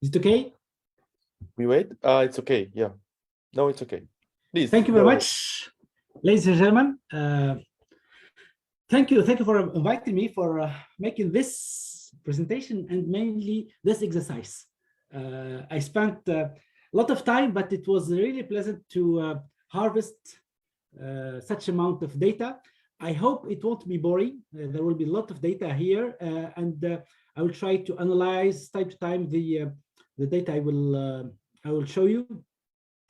Is it okay? We wait? It's okay. Yeah. No, it's okay. Please. Thank you very much, ladies and gentlemen. Thank you for inviting me for making this presentation and mainly this exercise. I spent a lot of time, but it was really pleasant to harvest such amount of data. I hope it won't be boring. There will be a lot of data here, and I will try to analyze time to time the data I will show you,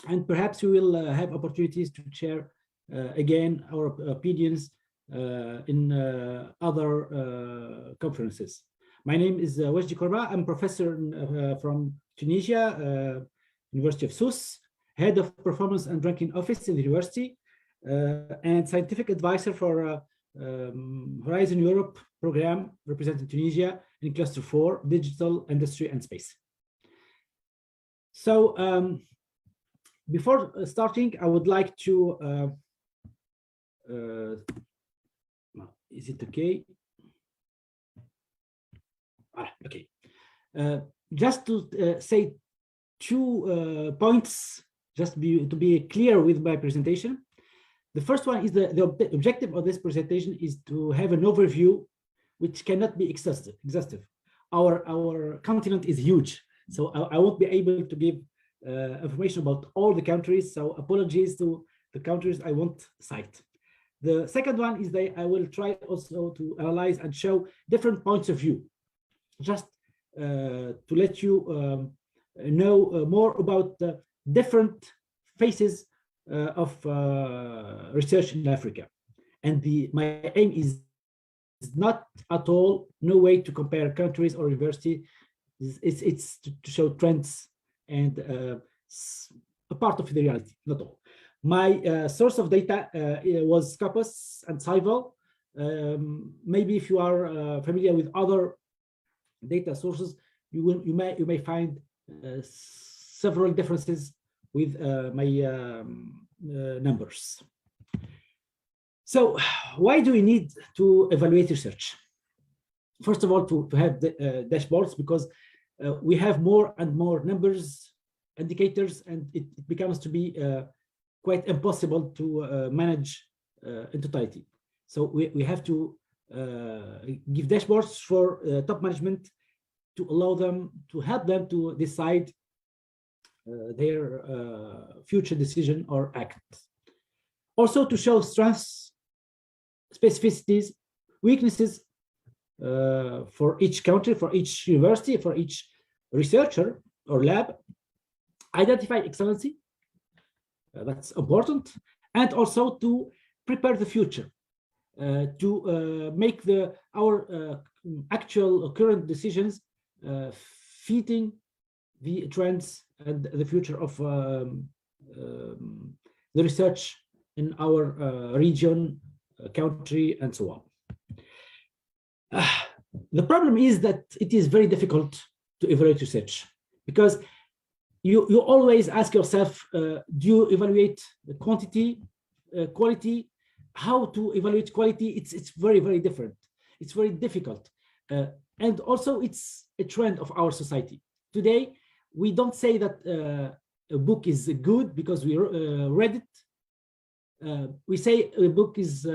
and perhaps we will have opportunities to share again our opinions in other conferences. My name is Ouajdi KORBAA. I'm professor from Tunisia, University of Sousse, head of performance and ranking office in the university, and scientific advisor for Horizon Europe program representing Tunisia in Cluster 4, Digital, Industry and Space. So before starting, I would like to, is it okay? Okay. Just to say two points, just to be clear with my presentation. The first one is the objective of this presentation is to have an overview which cannot be exhaustive. Our continent is huge, so I won't be able to give information about all the countries, so apologies to the countries I won't cite. The second one is that I will try also to analyze and show different points of view, just to let you know more about the different phases of research in Africa. And my aim is not at all, no way to compare countries or university. It's to show trends and a part of the reality, not all. My source of data was Scopus and Scival. Maybe if you are familiar with other data sources, you may find several differences with my numbers. So why do we need to evaluate research? First of all, to have the dashboards, because we have more and more numbers, indicators, and it becomes to be quite impossible to manage in totality. So we have to give dashboards for top management to allow them, to help them to decide their future decision or act. Also to show strengths, specificities, weaknesses for each country, for each university, for each researcher or lab, identify excellency, that's important, and also to prepare the future, to make our actual current decisions fitting the trends and the future of the research in our region, country, and so on. The problem is that it is very difficult to evaluate research, because you always ask yourself, do you evaluate the quantity, quality? How to evaluate quality? It's very, very different. It's very difficult. And also it's a trend of our society. Today, we don't say that a book is good because we read it. We say a book is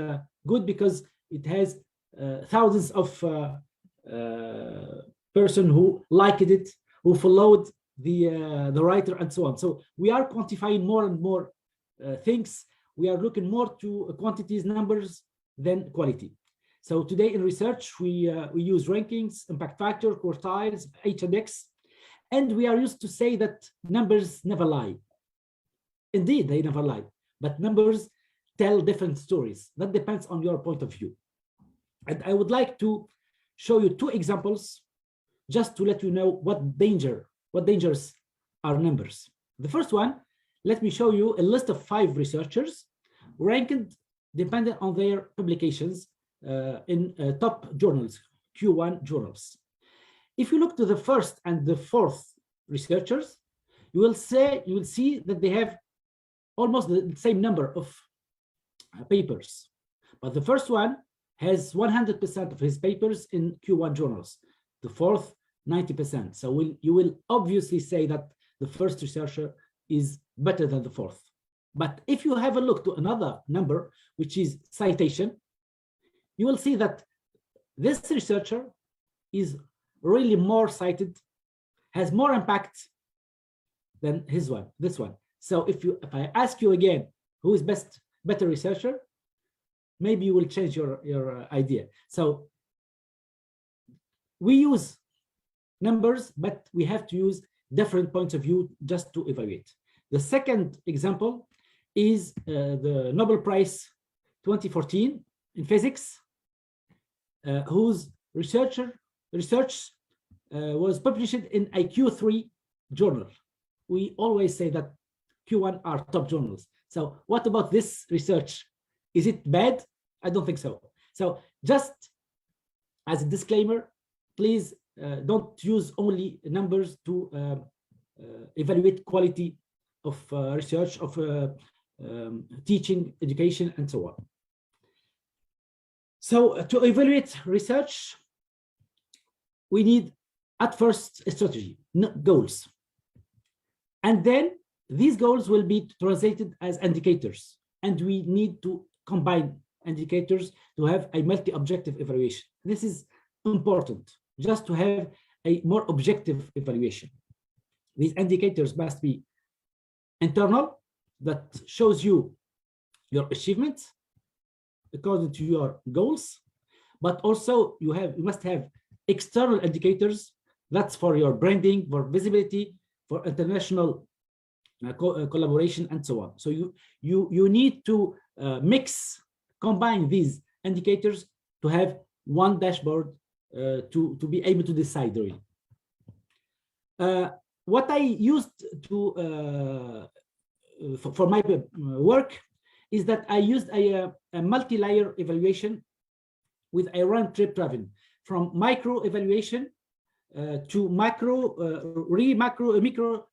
good because it has thousands of person who liked it, who followed the writer, and so on. So we are quantifying more and more things. We are looking more to quantities, numbers, than quality. So today in research, we use rankings, impact factor, quartiles, H and X, and we are used to say that numbers never lie. Indeed, they never lie, but numbers tell different stories. That depends on your point of view. And I would like to show you two examples just to let you know what dangers are numbers. The first one, let me show you a list of 5 researchers ranked dependent on their publications in top journals, Q1 journals. If you look to the first and the fourth researchers, you will see that they have almost the same number of papers, but the first one has 100% of his papers in Q1 journals. The fourth 90%. So you will obviously say that the first researcher is better than the fourth. But if you have a look to another number, which is citation, you will see that this researcher is really more cited, has more impact than this one. So if I ask you again, who is better researcher, maybe you will change your idea. So we use numbers, but we have to use different points of view just to evaluate. The second example is the Nobel Prize 2014 in physics, whose research was published in a Q3 journal. We always say that Q1 are top journals. So what about this research? Is it bad? I don't think so. So just as a disclaimer, please don't use only numbers to evaluate quality of research, of teaching, education, and so on. So to evaluate research, we need at first a strategy, goals. And then these goals will be translated as indicators. And we need to combine indicators to have a multi-objective evaluation. This is important, just to have a more objective evaluation. These indicators must be internal, that shows you your achievements according to your goals, but also you must have external indicators. That's for your branding, for visibility, for international collaboration, and so on. So you need to combine these indicators to have one dashboard to be able to decide really. What I used to for my work is that I used a multi-layer evaluation with a round-trip traveling from micro evaluation to macro, micro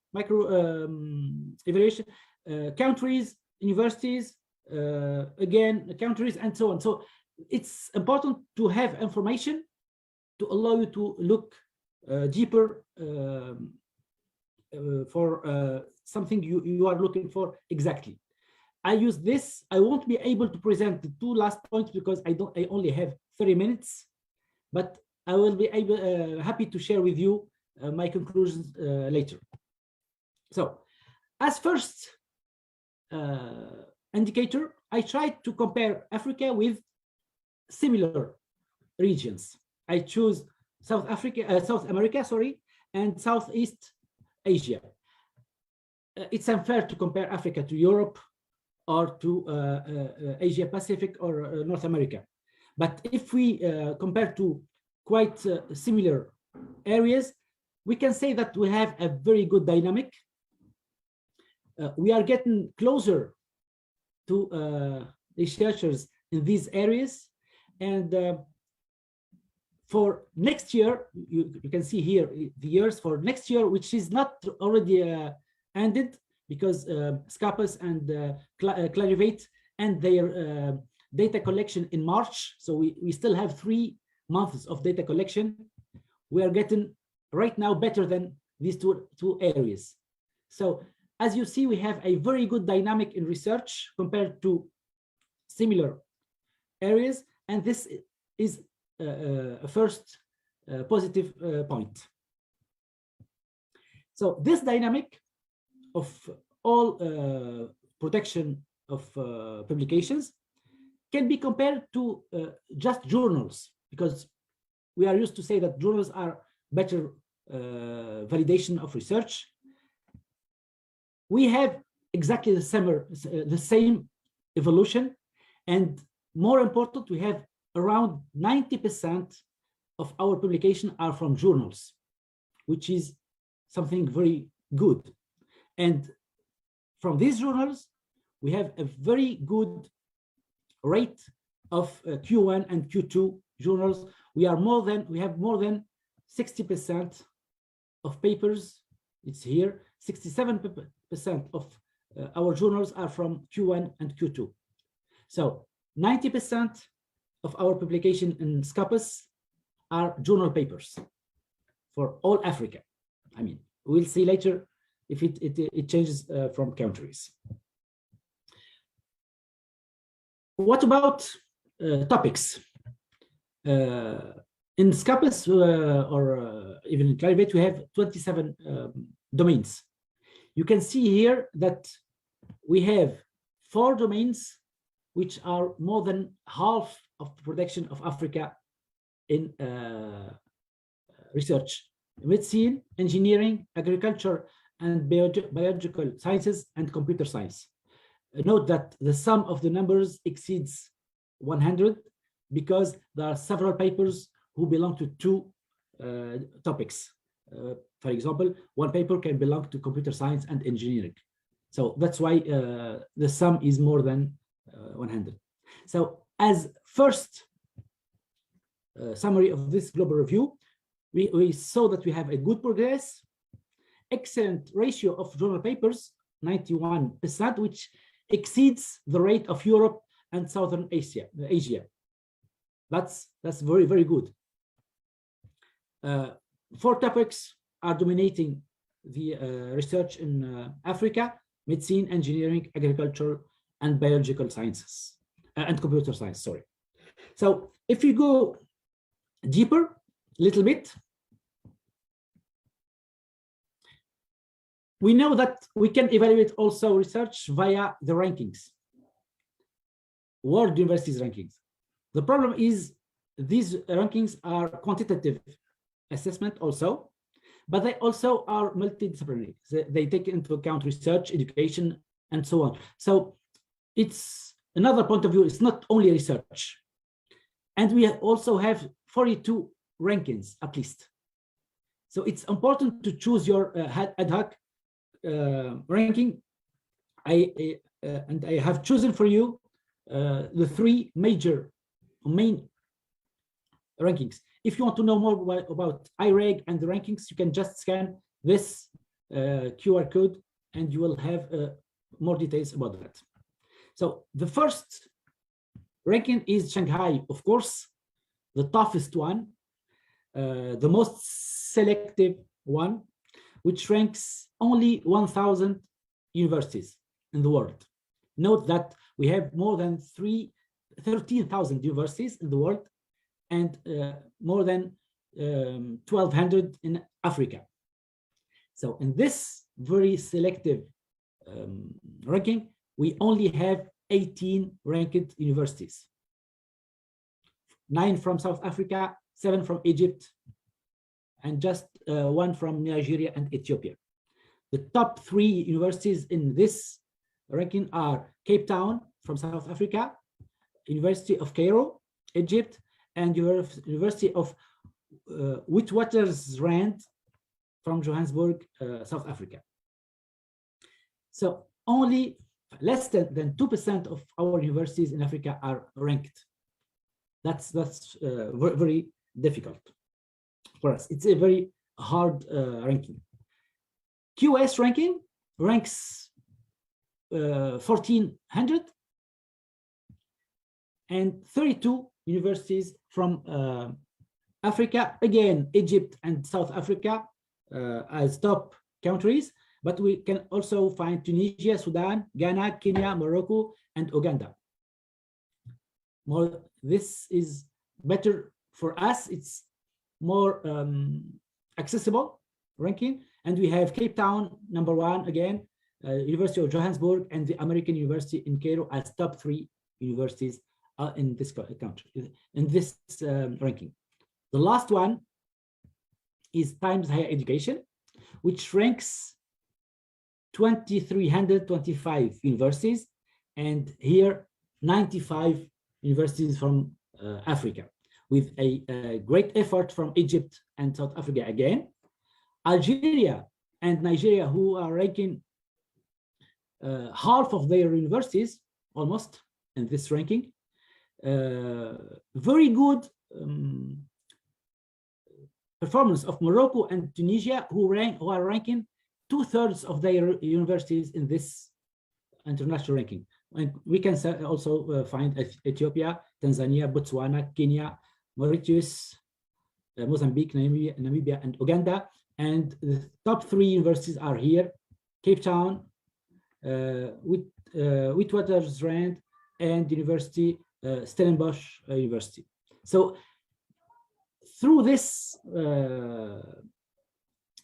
evaluation, countries, universities, again, countries, and so on. So it's important to have information to allow you to look deeper for something you are looking for exactly. I use this. I won't be able to present the two last points because I only have 30 minutes, but I will be happy to share with you my conclusions later. So as first indicator, I tried to compare Africa with similar regions. I choose South America, sorry, and Southeast Asia. It's unfair to compare Africa to Europe or to Asia Pacific or North America. But if we compare to quite similar areas, we can say that we have a very good dynamic. We are getting closer to researchers in these areas. And for next year, you can see here the years for next year, which is not already ended, because Scapus and Clarivate and their data collection in March. So we still have 3 months of data collection. We are getting right now better than these two areas. So as you see, we have a very good dynamic in research compared to similar areas. And this is a first positive point. So this dynamic of all protection of publications can be compared to just journals, because we are used to say that journals are better validation of research. We have exactly the same evolution, and more important, we have around 90% of our publication are from journals, which is something very good. And from these journals, we have a very good rate of Q1 and Q2 journals. We have more than 60% of papers. It's here. 67% of our journals are from Q1 and Q2. So 90% of our publication in Scapus are journal papers. for all Africa. I mean, we'll see later if it changes from countries. What about topics? In Scopus or even in Clarivate, we have 27 domains. You can see here that we have 4 domains which are more than half of the production of Africa in research: medicine, engineering, agriculture, and biological sciences, and computer science. Note that the sum of the numbers exceeds 100 because there are several papers who belong to 2 topics. For example, one paper can belong to computer science and engineering. So that's why the sum is more than 100. So as first summary of this global review, we saw that we have a good progress, excellent ratio of journal papers, 91%, which exceeds the rate of Europe and Southern Asia. That's very, very good. 4 topics are dominating the research in Africa: medicine, engineering, agriculture, and biological sciences, and computer science, sorry. So if you go deeper a little bit, we know that we can evaluate also research via the rankings, world universities rankings. The problem is these rankings are quantitative assessment also, but they also are multidisciplinary. They take into account research, education, and so on. So it's another point of view. It's not only research. And we also have 42 rankings at least. So it's important to choose your ad hoc ranking. And I have chosen for you the 3 main rankings. If you want to know more about IREG and the rankings, you can just scan this QR code and you will have more details about that. So the first ranking is Shanghai, of course, the toughest one, the most selective one, which ranks only 1,000 universities in the world. Note that we have more than 13,000 universities in the world, and more than 1,200 in Africa. So in this very selective ranking, we only have 18 ranked universities. 9 from South Africa, 7 from Egypt, and just 1 from Nigeria and Ethiopia. The top 3 universities in this ranking are Cape Town from South Africa, University of Cairo, Egypt, and University of Witwatersrand from Johannesburg, South Africa. So only less than 2% of our universities in Africa are ranked. That's very, very difficult for us. It's a very hard ranking. QS ranking ranks 1,400 and 32 universities from Africa, again, Egypt and South Africa as top countries, but we can also find Tunisia, Sudan, Ghana, Kenya, Morocco, and Uganda. This is better for us. It's more accessible ranking. And we have Cape Town, #1, again, University of Johannesburg, and the American University in Cairo as top 3 universities in this country, in this ranking. The last one is Times Higher Education, which ranks 2,325 universities, and here 95 universities from Africa, with a great effort from Egypt and South Africa again. Algeria and Nigeria, who are ranking half of their universities almost in this ranking. Very good performance of Morocco and Tunisia, who are ranking 2/3 of their universities in this international ranking. And we can also find Ethiopia, Tanzania, Botswana, Kenya, Mauritius, Mozambique, Namibia, and Uganda. And the top 3 universities are here: Cape Town, Witwatersrand, and University Stellenbosch University. So through this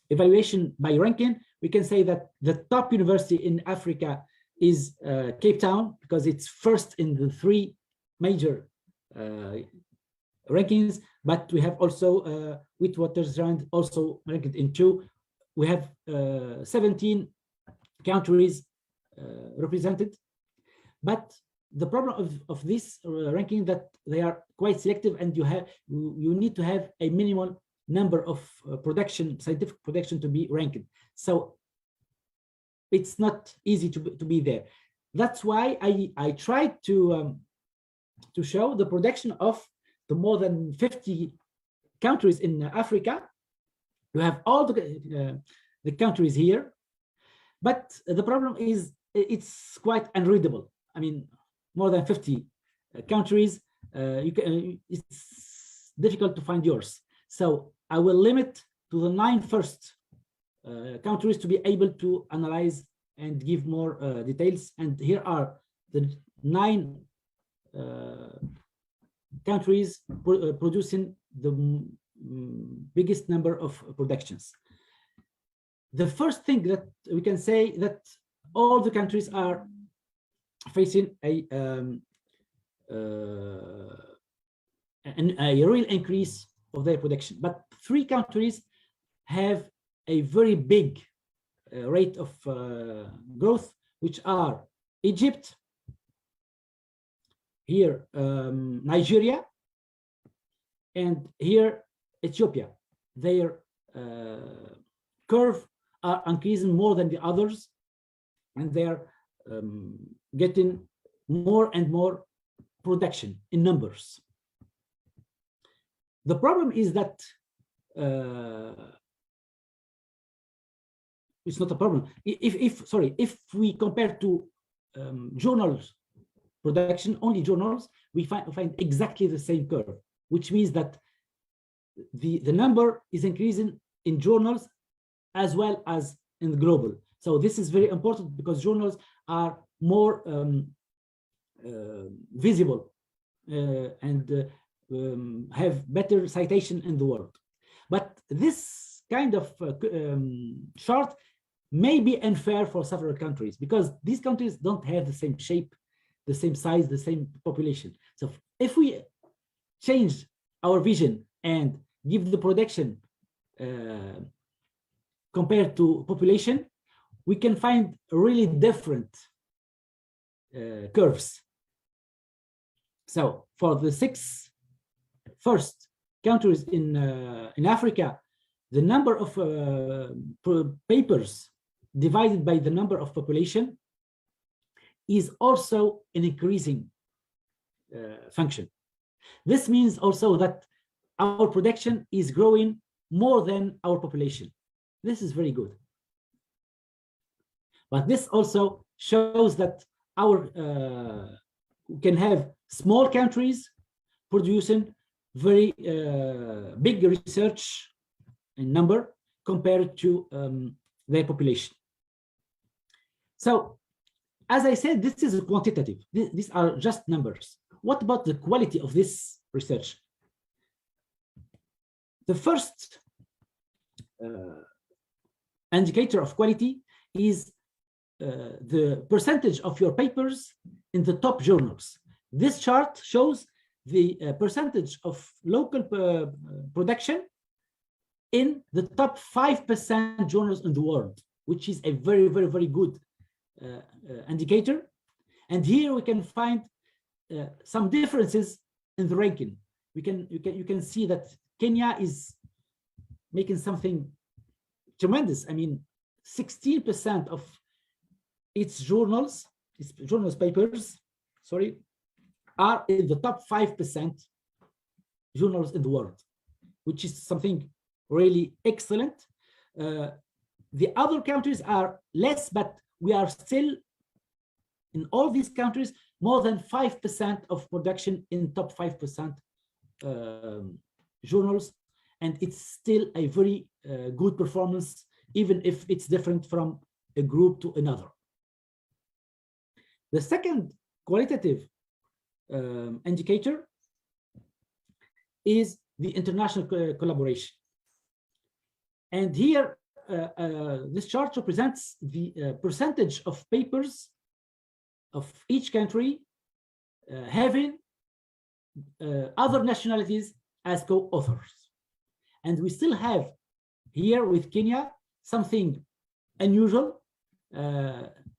evaluation by ranking, we can say that the top university in Africa is Cape Town, because it's first in the 3 major rankings, but we have also Witwatersrand also ranked in 2. We have 17 countries represented, but the problem of this ranking that they are quite selective, and you need to have a minimal number of scientific production to be ranked. So it's not easy to be there. That's why I tried to show the production of the more than 50 countries in Africa. You have all the countries here, but the problem is it's quite unreadable. I mean, more than 50 countries, it's difficult to find yours. So I will limit to the 9 first countries to be able to analyze and give more details. And here are the 9 countries producing the biggest number of productions. The first thing that we can say that all the countries are facing a real increase of their production, but 3 countries have a very big rate of growth, which are Egypt, here Nigeria, and here Ethiopia. Their curve are increasing more than the others, and they are getting more and more production in numbers. The problem is that it's not a problem. If we compare to journals production, only journals, we find exactly the same curve, which means that the number is increasing in journals as well as in global. So this is very important because journals are more visible and have better citation in the world. But this kind of chart may be unfair for several countries because these countries don't have the same shape, the same size, the same population. So if we change our vision and give the production compared to population, we can find really different curves. So for the 6 first countries in Africa, the number of papers divided by the number of population is also an increasing function. This means also that our production is growing more than our population. This is very good. But this also shows that our can have small countries producing very big research in number compared to their population. So, as I said, this is a quantitative. These are just numbers. What about the quality of this research? The first indicator of quality is the percentage of your papers in the top journals. This chart shows the percentage of local production in the top 5% journals in the world, which is a very, very, very good indicator. And here we can find some differences in the ranking. You can see that Kenya is making something tremendous. I mean, 16% of its journals papers, are in the top 5% journals in the world, which is something really excellent. The other countries are less, but we are still, in all these countries, more than 5% of production in top 5% journals. and it's still a very good performance, even if it's different from a group to another. The second qualitative indicator is the international collaboration. And here, this chart represents the percentage of papers of each country having other nationalities as co-authors. And we still have here with Kenya something unusual.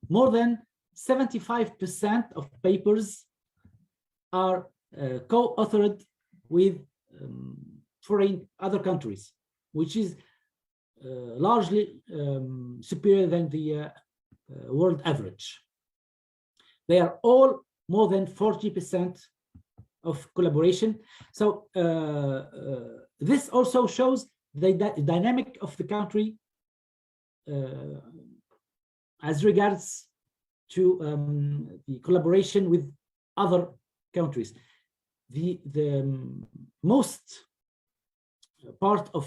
More than 75% of papers are co-authored with foreign other countries, which is largely superior than the world average. They are all more than 40% of collaboration. So this also shows the dynamic of the country as regards to the collaboration with other countries. The most part of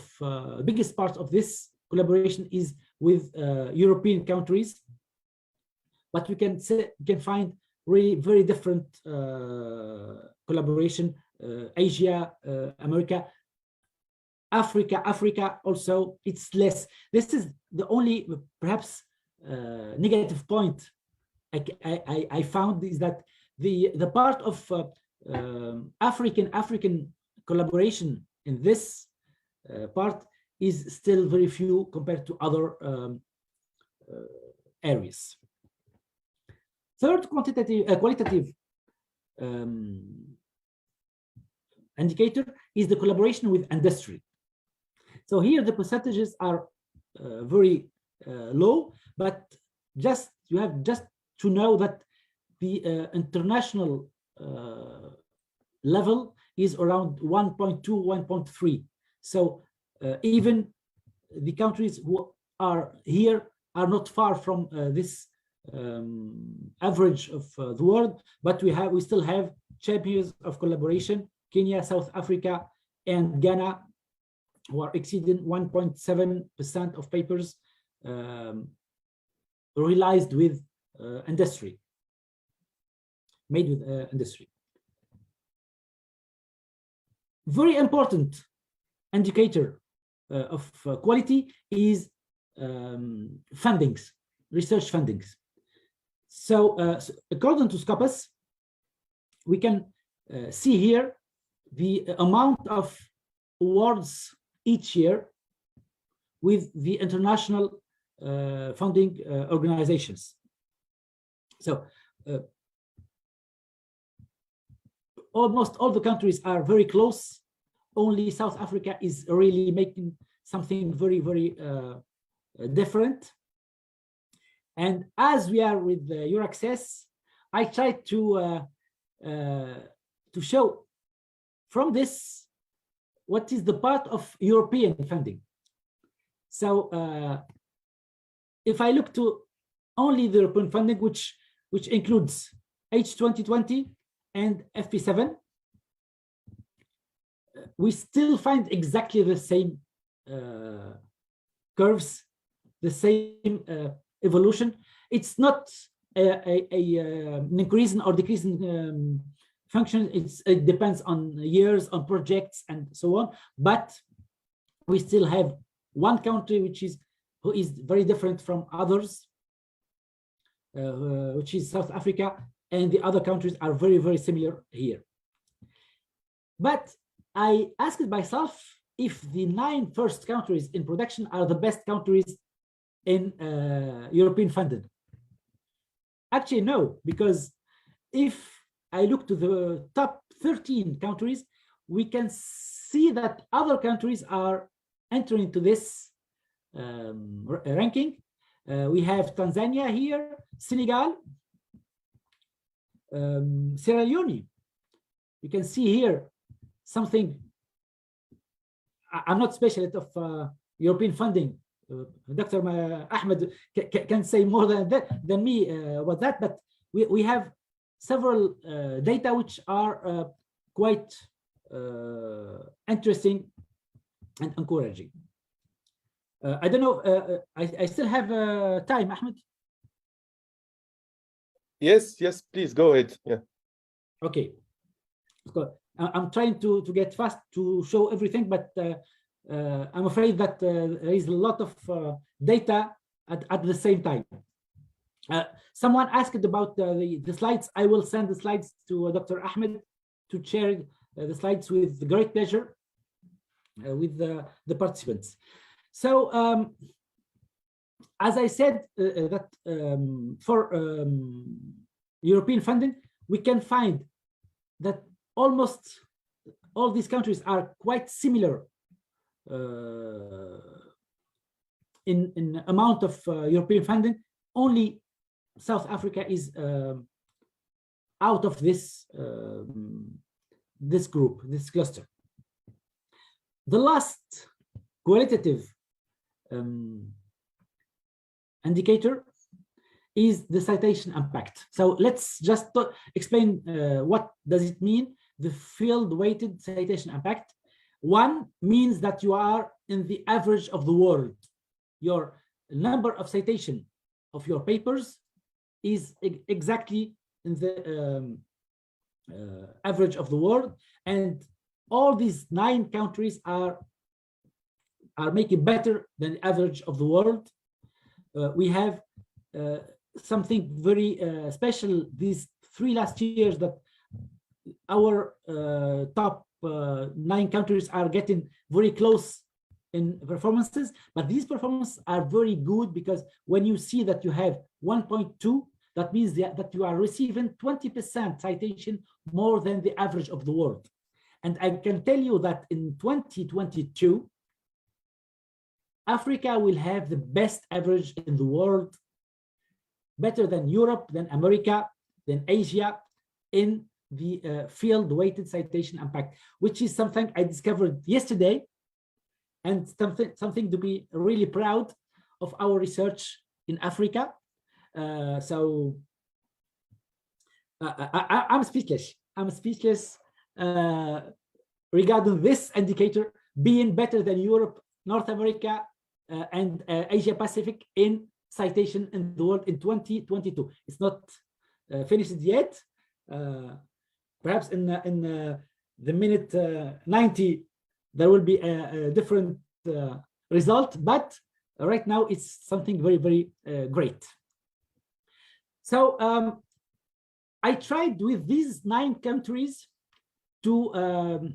biggest part of this collaboration is with European countries, but we can find really very different collaboration. Asia, America, Africa also, it's less. This is the only perhaps negative point I found, is that the part of African collaboration in this part is still very few compared to other areas. Third qualitative indicator is the collaboration with industry. So here the percentages are very low, but you have just to know that the international level is around 1.2, 1.3. So even the countries who are here are not far from this average of the world, but we still have champions of collaboration: Kenya, South Africa, and Ghana, who are exceeding 1.7% of papers realized with industry, made with industry. Very important indicator of quality is fundings, research fundings. So according to Scopus, we can see here the amount of awards each year with the international funding organizations. So almost all the countries are very close. Only South Africa is really making something very, very different. And as we are with the EURAXESS, I tried to show from this what is the part of European funding. So if I look to only the European funding, which includes H2020 and FP7, we still find exactly the same curves, the same evolution. It's not an increasing or decreasing function. It depends on years, on projects, and so on. But we still have one country who is very different from others, which is South Africa, and the other countries are very, very similar here. But I asked myself if the 9 first countries in production are the best countries in European funding. Actually, no, because if I look to the top 13 countries, we can see that other countries are entering into this ranking. We have Tanzania here, Senegal, Sierra Leone. You can see here something. I'm not specialist of European funding. Dr. Ahmed can say more than me about that, but we have several data which are quite interesting and encouraging. I don't know, I still have time, Ahmed? Yes, yes, please go ahead. Yeah. Okay. I'm trying to get fast to show everything, but I'm afraid that there is a lot of data at the same time. Someone asked about the slides. I will send the slides to Dr. Ahmed to share the slides with great pleasure with the participants. So as I said, that for European funding, we can find that almost all these countries are quite similar in amount of European funding. Only South Africa is out of this this group, this cluster. The last qualitative indicator is the citation impact. So let's just explain what does it mean, the field-weighted citation impact. One means that you are in the average of the world. Your number of citation of your papers is exactly in the average of the world, and all these 9 countries are making better than the average of the world. We have something very special these 3 last years, that our top 9 countries are getting very close in performances, but these performances are very good, because when you see that you have 1.2, that means that you are receiving 20% citation more than the average of the world. And I can tell you that in 2022, Africa will have the best average in the world, better than Europe, than America, than Asia, in the field-weighted citation impact, which is something I discovered yesterday, and something to be really proud of our research in Africa. So I'm speechless. I'm speechless regarding this indicator being better than Europe, North America, and Asia Pacific in citation in the world in 2022. It's not finished yet. Perhaps in the minute 90 there will be a different result, but right now it's something very, very great. So I tried with these 9 countries to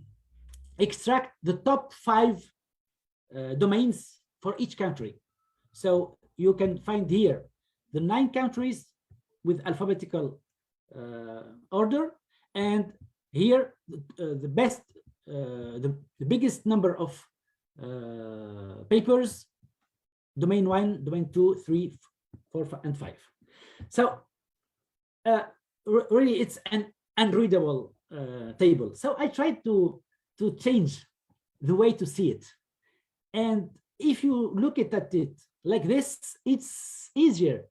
extract the top 5 domains for each country. So you can find here the 9 countries with alphabetical order, and here the best, the biggest number of papers, domain 1, domain 2, 3, 4, and 5. So really it's an unreadable table. So I tried to change the way to see it. And if you look at it like this, it's easier.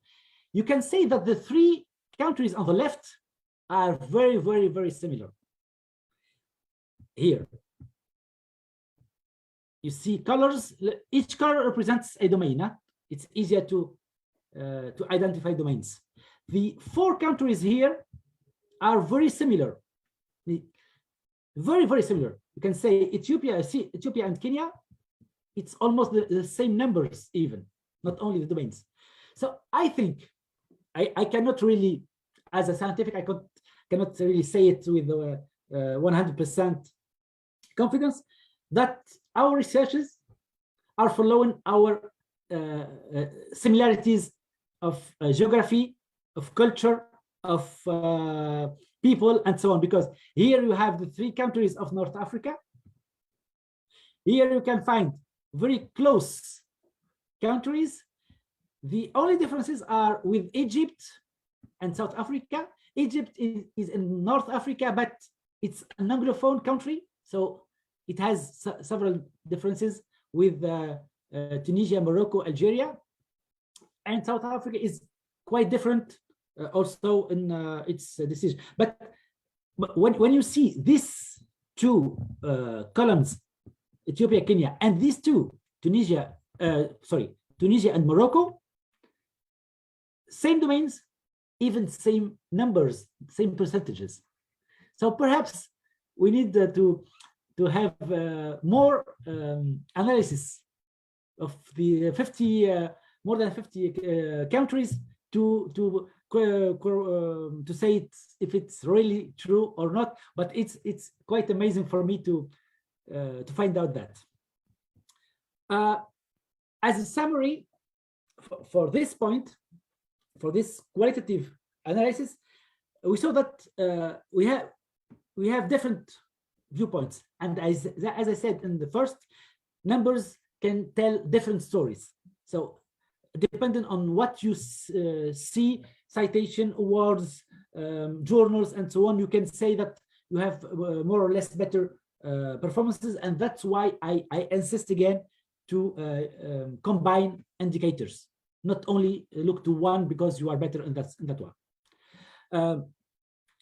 You can say that the 3 countries on the left are very, very, very similar. Here, you see colors. Each color represents a domain. Huh? It's easier to identify domains. The 4 countries here are very similar. Very, very similar. You can say Ethiopia and Kenya. It's almost the same numbers, even, not only the domains. So I think I cannot really, as a scientific, I cannot really say it with 100% confidence that our researchers are following our similarities of geography, of culture, of people, and so on. Because here you have the 3 countries of North Africa. Here you can find very close countries. The only differences are with Egypt and South Africa. Egypt is in North Africa, but it's an Anglophone country, so it has several differences with Tunisia, Morocco, Algeria. And South Africa is quite different also in its decision. But when you see these 2 columns Ethiopia, Kenya, and these two, Tunisia and Morocco, same domains, even same numbers, same percentages. So perhaps we need to have more analysis of the more than 50 countries to say if it's really true or not. But it's quite amazing for me to find out that. As a summary for this point, for this qualitative analysis, we saw that we have different viewpoints, and as I said in the first, numbers can tell different stories. So depending on what you see, citation, awards, journals, and so on, you can say that you have more or less better performances, and that's why I insist again to combine indicators, not only look to one because you are better in that one.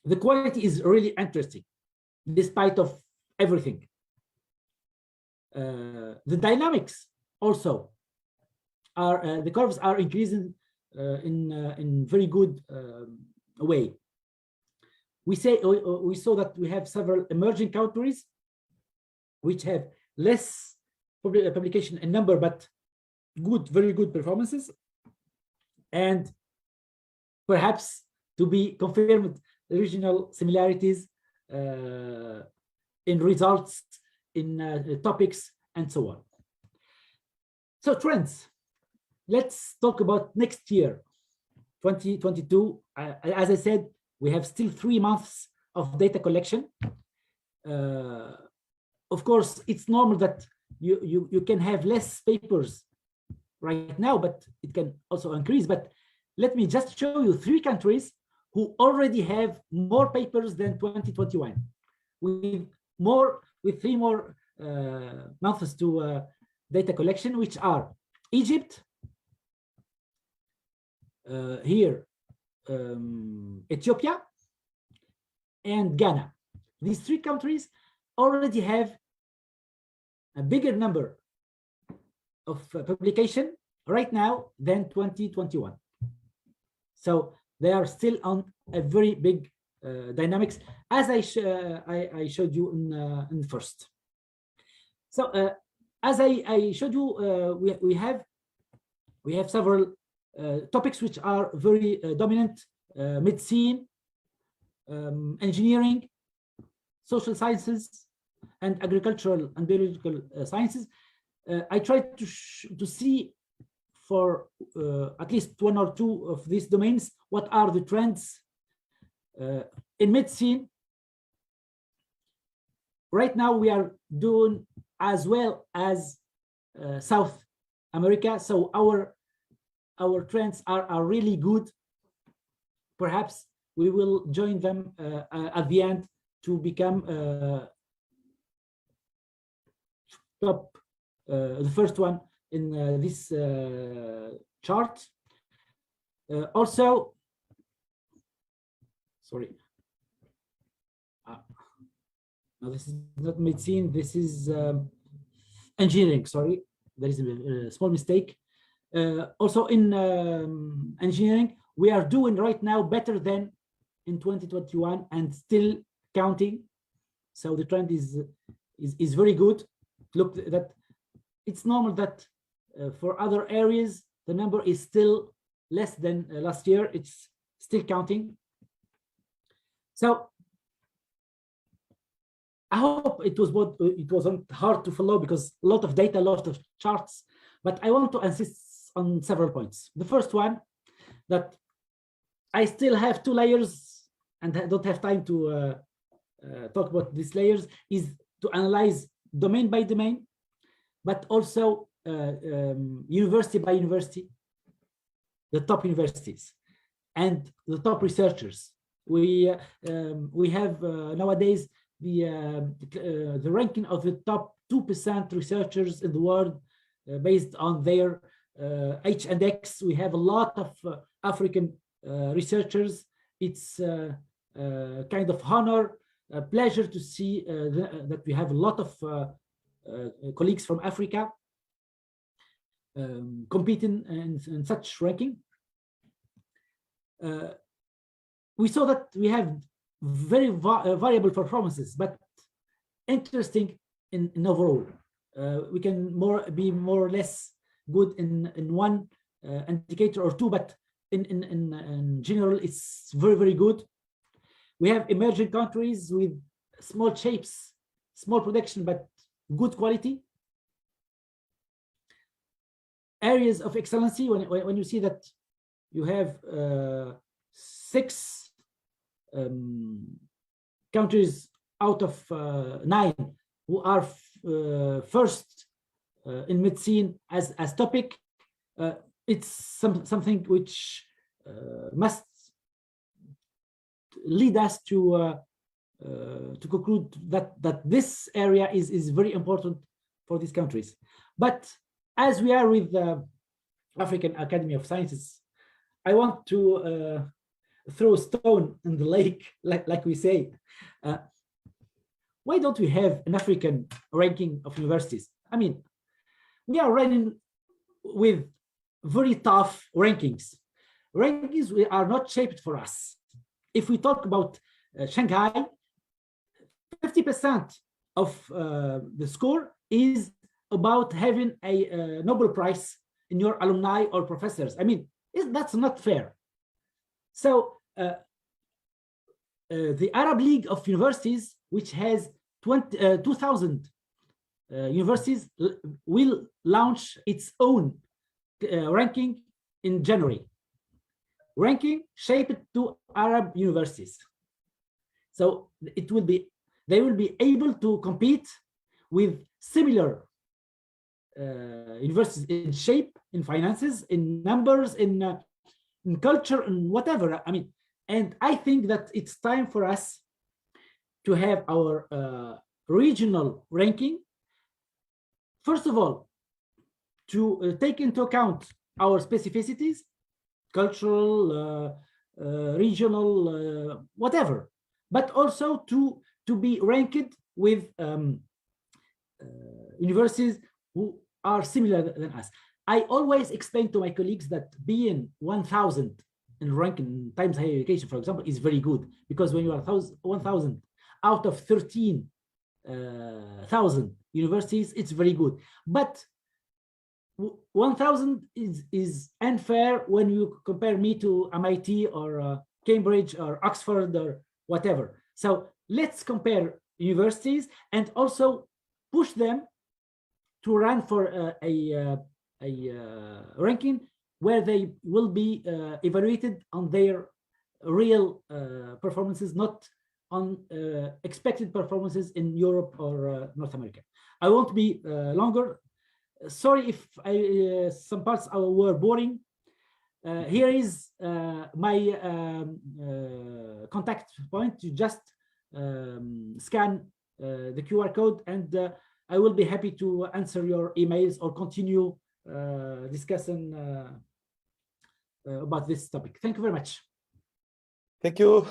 The quality is really interesting, despite of everything. The dynamics also are, the curves are increasing in very good way. We saw that we have several emerging countries which have less publication in number, but very good performances, and perhaps to be confirmed regional similarities in results, in topics, and so on. So trends. Let's talk about next year, 2022. As I said, we have still 3 months of data collection. Of course, it's normal that you can have less papers right now, but it can also increase. But let me just show you 3 countries who already have more papers than 2021, with 3 more months to data collection, which are Egypt, Ethiopia, and Ghana. These 3 countries already have a bigger number of publication right now than 2021. So they are still on a very big dynamics, as I showed you in first. So as I showed you, we have several topics which are very dominant: medicine, engineering, social sciences, and agricultural and biological sciences. I tried to see for at least 1 or 2 of these domains what are the trends. In medicine, right now we are doing as well as South America, so our trends are really good. Perhaps we will join them at the end to become top, the first one in this chart. Also, sorry, no, this is not medicine, this is engineering. Sorry, there is a small mistake. Also in engineering, we are doing right now better than in 2021 and still counting. So the trend is very good. Look, that it's normal that for other areas the number is still less than last year. It's still counting. So I hope it wasn't hard to follow, because a lot of data, a lot of charts, but I want to insist on several points. The first one, that I still have 2 layers and I don't have time to talk about these layers, is to analyze domain by domain, but also university by university, the top universities and the top researchers. We have nowadays the ranking of the top 2% researchers in the world based on their H&X. We have a lot of African researchers. It's kind of honor, a pleasure to see that we have a lot of colleagues from Africa competing in such ranking. We saw that we have very variable performances, but interesting in overall. We can be more or less good in one indicator or two, but in general, it's very, very good. We have emerging countries with small shapes, small production, but good quality. Areas of excellency, when you see that you have 6 countries out of 9 who are first in medicine as topic, it's something which must lead us to conclude that this area is very important for these countries. But as we are with the African Academy of Sciences, I want to throw a stone in the lake, like we say. Why don't we have an African ranking of universities? I mean, we are running with very tough rankings. Rankings are not shaped for us. If we talk about Shanghai, 50% of the score is about having a Nobel Prize in your alumni or professors. I mean, that's not fair. So the Arab League of Universities, which has 2,000 universities, will launch its own ranking in January. Ranking shaped to Arab universities. So they will be able to compete with similar universities in shape, in finances, in numbers, in culture, and whatever. I mean, and I think that it's time for us to have our regional ranking. First of all, to take into account our specificities, cultural, regional, whatever, but also to be ranked with universities who are similar than us. I always explain to my colleagues that being 1,000 in ranking Times Higher Education, for example, is very good, because when you are 1,000 out of 13,000 universities, it's very good. But 1,000 is unfair when you compare me to MIT or Cambridge or Oxford or whatever. So let's compare universities and also push them to run for a ranking where they will be evaluated on their real performances, not on expected performances in Europe or North America. I won't be longer. Sorry if some parts were boring. Here is my contact point. You just scan the QR code, and I will be happy to answer your emails or continue discussing about this topic. Thank you very much. Thank you.